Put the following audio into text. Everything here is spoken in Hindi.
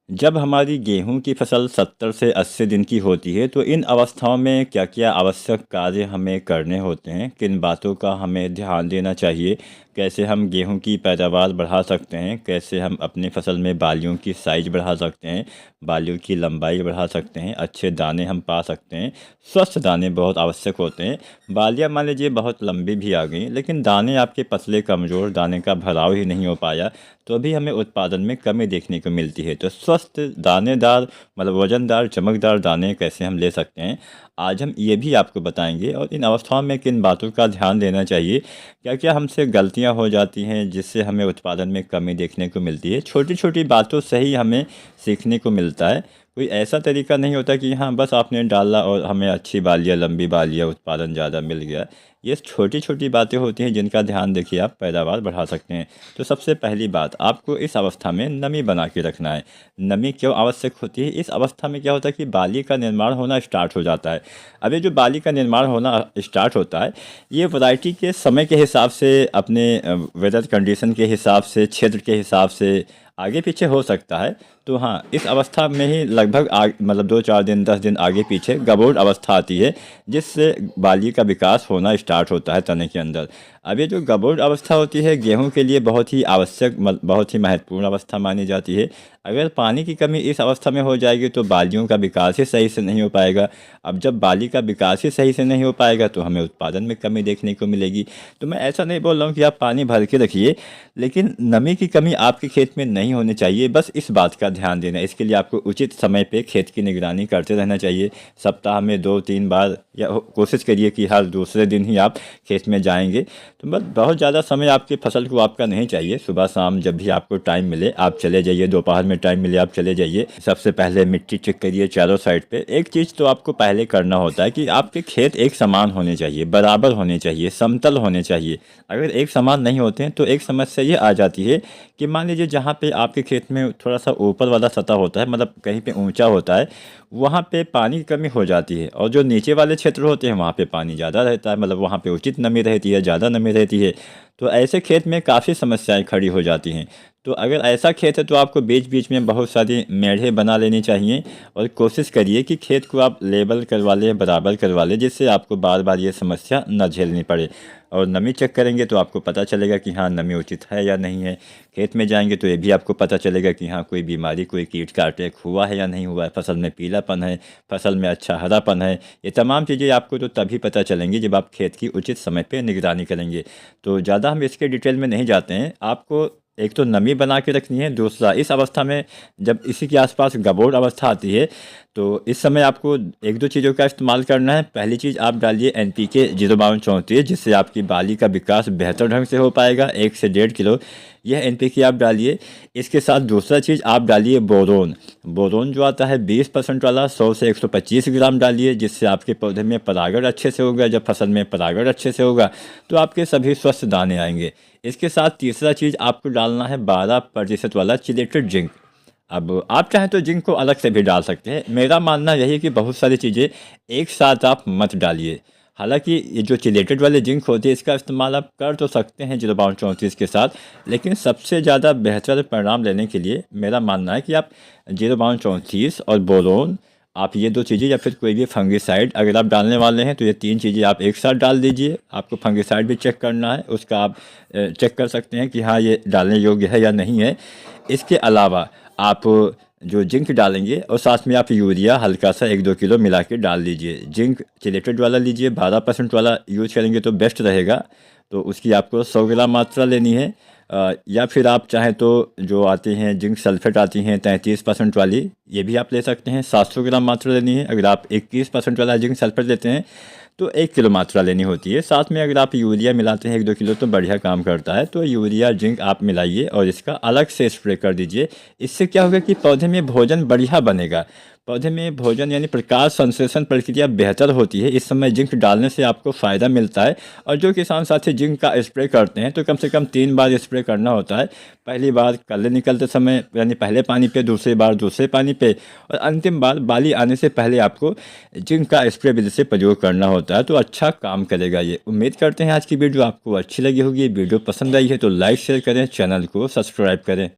जब हमारी गेहूँ की फसल 70 से 80 दिन की होती है तो इन अवस्थाओं में क्या-क्या आवश्यक कार्य हमें करने होते हैं? किन बातों का हमें ध्यान देना चाहिए? कैसे हम गेहूँ की पैदावार बढ़ा सकते हैं? कैसे हम अपनी फसल में बालियों की साइज़ बढ़ा सकते हैं? बालियों की लंबाई बढ़ा सकते हैं? अच्छे दाने हम पा सकते हैं? स्वस्थ दाने बहुत आवश्यक होते हैं। बालियाँ मान लीजिए बहुत लंबी भी आ गईं लेकिन दाने आपके पतले कमज़ोर, दाने का भराव ही नहीं हो पाया तो भी हमें उत्पादन में कमी देखने को मिलती है। तो स्वस्थ दानेदार मतलब वज़नदार चमकदार दाने कैसे हम ले सकते हैं, आज हम ये भी आपको बताएँगे और इन अवस्थाओं में किन बातों का ध्यान देना चाहिए, क्या-क्या हमसे गलतियाँ हो जाती हैं जिससे हमें उत्पादन में कमी देखने को मिलती है। छोटी-छोटी बातों से ही हमें सीखने को मिलता है। कोई ऐसा तरीका नहीं होता कि हाँ, बस आपने डाला और हमें अच्छी बालियाँ, लंबी बालियाँ, उत्पादन ज़्यादा मिल गया। ये छोटी-छोटी बातें होती हैं जिनका ध्यान देखिए आप पैदावार बढ़ा सकते हैं। तो सबसे पहली बात आपको इस अवस्था में नमी बना के रखना है। नमी क्यों आवश्यक होती है? इस अवस्था में क्या होता है कि बाली का निर्माण होना स्टार्ट हो जाता है। अब ये जो बाली का निर्माण होना स्टार्ट होता है, ये वैरायटी के समय के हिसाब से अपने वेदर कंडीशन के हिसाब से, क्षेत्र के हिसाब से आगे पीछे हो सकता है। तो हाँ, इस अवस्था में ही लगभग मतलब 2-4 दिन 10 दिन आगे पीछे गबोट अवस्था आती है जिससे बाली का विकास होना स्टार्ट होता है तने के अंदर। अब ये जो गबोट अवस्था होती है गेहूं के लिए बहुत ही आवश्यक बहुत ही महत्वपूर्ण अवस्था मानी जाती है। अगर पानी की कमी इस अवस्था में हो जाएगी तो बालियों का विकास ही सही से नहीं हो पाएगा। अब जब बाली का विकास ही सही से नहीं हो पाएगा तो हमें उत्पादन में कमी देखने को मिलेगी। तो मैं ऐसा नहीं बोल रहा हूँ कि आप पानी भर के रखिए, लेकिन नमी की कमी आपके खेत में नहीं होनी चाहिए, बस इस बात का ध्यान देना है। इसके लिए आपको उचित समय पे खेत की निगरानी करते रहना चाहिए। सप्ताह में 2-3 बार या कोशिश करिए कि हर दूसरे दिन ही आप खेत में जाएंगे। तो बस बहुत ज़्यादा समय आपकी फसल को आपका नहीं चाहिए। सुबह शाम जब भी आपको टाइम मिले आप चले जाइए, दोपहर में टाइम मिले आप चले जाइए। सबसे पहले मिट्टी चेक करिए चारों साइड पे। एक चीज़ तो आपको पहले करना होता है कि आपके खेत एक समान होने चाहिए, बराबर होने चाहिए, समतल होने चाहिए। अगर एक समान नहीं होते हैं तो एक समस्या ये आ जाती है कि मान लीजिए जहाँ पे आपके खेत में थोड़ा सा ऊपर वाला सतह होता है, मतलब कहीं पे ऊंचा होता है, वहाँ पे पानी की कमी हो जाती है और जो नीचे वाले क्षेत्र होते हैं वहाँ पे पानी ज़्यादा रहता है, मतलब वहाँ पे उचित नमी रहती है, ज़्यादा नमी रहती है। तो ऐसे खेत में काफ़ी समस्याएं खड़ी हो जाती हैं। तो अगर ऐसा खेत है तो आपको बीच बीच में बहुत सारी मेढ़े बना लेनी चाहिए और कोशिश करिए कि खेत को आप लेवल करवा लें, बराबर करवा लें, जिससे आपको बार बार ये समस्या न झेलनी पड़े। और नमी चेक करेंगे तो आपको पता चलेगा कि हाँ नमी उचित है या नहीं है। खेत में जाएंगे तो ये भी आपको पता चलेगा कि हाँ कोई बीमारी, कोई कीट का अटैक हुआ है या नहीं हुआ है, फसल में पीलापन है, फसल में अच्छा हरापन है। ये तमाम चीज़ें आपको तो तभी पता चलेंगी जब आप खेत की उचित समय पे निगरानी करेंगे। तो ज़्यादा हम इसके डिटेल में नहीं जाते हैं। आपको एक तो नमी बना के रखनी है, दूसरा इस अवस्था में जब इसी के आसपास गबोट अवस्था आती है तो इस समय आपको एक दो चीज़ों का इस्तेमाल करना है। पहली चीज़ आप डालिए NPK 05234, जिससे आपकी बाली का विकास बेहतर ढंग से हो पाएगा। 1 से 1.5 किलो यह NPK आप डालिए। इसके साथ दूसरा चीज़ आप डालिए बोरोन। बोरोन जो आता है 20% वाला, 100 से 125 ग्राम डालिए, जिससे आपके पौधे में परागण अच्छे से होगा। जब फसल में परागण अच्छे से होगा तो आपके सभी स्वस्थ दाने आएंगे। इसके साथ तीसरा चीज़ आपको डालना है 12% वाला चिलेटेड जिंक। अब आप चाहें तो जिंक को अलग से भी डाल सकते हैं। मेरा मानना यही है कि बहुत सारी चीज़ें एक साथ आप मत डालिए। हालांकि ये जो चिलेटेड वाले जिंक होते हैं इसका इस्तेमाल आप कर तो सकते हैं 05234 के साथ, लेकिन सबसे ज़्यादा बेहतर परिणाम लेने के लिए मेरा मानना है कि आप 05234 और बोरोन, आप ये दो चीज़ें या फिर कोई भी फंगिसाइड अगर आप डालने वाले हैं तो ये तीन चीज़ें आप एक साथ डाल दीजिए। आपको फंगिसाइड भी चेक करना है, उसका आप चेक कर सकते हैं कि हाँ ये डालने योग्य है या नहीं है। इसके अलावा आप जो जिंक डालेंगे और साथ में आप यूरिया हल्का सा 1-2 किलो मिला के डाल दीजिए। जिंक चिलेटेड वाला लीजिए, 12% वाला यूज करेंगे तो बेस्ट रहेगा। तो उसकी आपको 100 ग्राम मात्रा लेनी है। या फिर आप चाहें तो जो आती हैं जिंक सल्फेट आती हैं 33% वाली, ये भी आप ले सकते हैं। 700 ग्राम मात्रा लेनी है। अगर आप 21% वाला जिंक सल्फेट लेते हैं तो 1 किलो मात्रा लेनी होती है। साथ में अगर आप यूरिया मिलाते हैं 1-2 किलो तो बढ़िया काम करता है। तो यूरिया जिंक आप मिलाइए और इसका अलग से स्प्रे कर दीजिए। इससे क्या होगा कि पौधे में भोजन बढ़िया बनेगा। पौधे में भोजन यानी प्रकाश संश्लेषण प्रक्रिया बेहतर होती है। इस समय जिंक डालने से आपको फ़ायदा मिलता है। और जो किसान साथी जिंक का स्प्रे करते हैं तो कम से कम 3 बार स्प्रे करना होता है। पहली बार कल्ले निकलते समय यानी पहले पानी पे, दूसरी बार दूसरे पानी पे, और अंतिम बार बाली आने से पहले आपको जिंक का स्प्रे विधि से प्रयोग करना होता है। तो अच्छा काम करेगा ये। उम्मीद करते हैं आज की वीडियो आपको अच्छी लगी होगी। वीडियो पसंद आई है तो लाइक शेयर करें, चैनल को सब्सक्राइब करें।